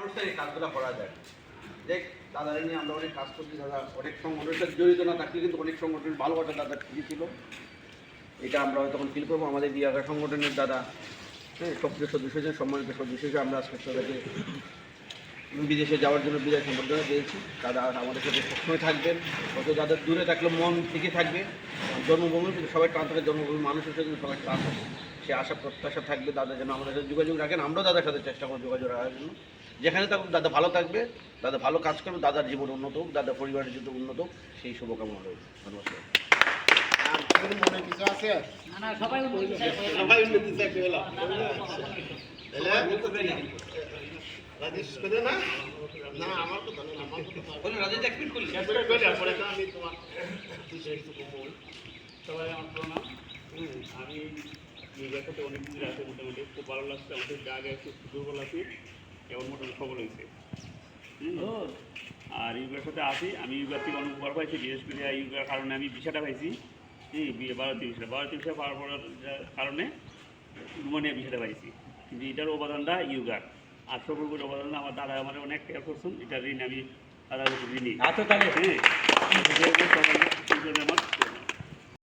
মানুষের এই কাজগুলো করা যায়। দেখ দাদারা নিয়ে আমরা অনেক কাজ করছি, দাদা অনেক সংগঠনের সাথে জড়িত না থাকলে কিন্তু অনেক সংগঠনের ভালোবাসা দাদা ঠিকই ছিল। এটা আমরা তখন ফিল করবো আমাদের দিয়াগা সংগঠনের দাদা, হ্যাঁ, সক্রিয় সদস্য হিসেবে সম্মানিত সদস্য হিসেবে আমরা আজকে তাদেরকে বিদেশে যাওয়ার জন্য বিদায় সম্বর্ধনা দিয়েছি। দাদা আমাদের সাথে সবসময় থাকবেন, হয়তো দাদা দূরে থাকলে মন থেকে থাকবে। জন্মভূমি কিন্তু সবাই টান থাকে, জন্মভূমি মানুষের সাথে সবাই টান থাকে, সে আশা প্রত্যাশা থাকবে দাদা যেন আমাদের সাথে যোগাযোগ রাখেন। আমরাও দাদার সাথে চেষ্টা করবো যোগাযোগ রাখার জন্য। যেখানে থাকুক দাদা ভালো থাকবে, দাদা ভালো কাজ করবে, দাদার জীবন উন্নত হোক, দাদা পরিবারের যদি উন্নত হোক, সেই শুভকামনা রয়েছে। ধন্যবাদ। মনে কিছু আছে? সবাই রাজেশ করে না? না আমার কথা না, আমার কথা রাজেশ একমিনিট করলি আমি তোমার সবাই আমার প্রণাম। আমি মিডিয়ার সাথে অনেক কিছু আছে, মোটামুটি খুব ভালো লাগছে। আমাদের আগে একটু দুর্বল আছি, এমন মোটামুটি খবর হয়েছে। আর ইউগার সাথে আছি, আমি ইউগার থেকে অনেক উপকার পাইছি, বিশেষ করে ইউগার কারণে আমি ভিসাটা পাইছি। ভারতীয় ভিসা পাওয়ার কারণে রুমানিয়া ভিসাটা পাইছি। কিন্তু এটার অবদানটা ইউগার, আর সর্বোপরি অবদানটা আমার দাদা আমার অনেক কেয়ার করছেন। এটার ঋণ আমি দাদার ঋণী। হ্যাঁ, আমার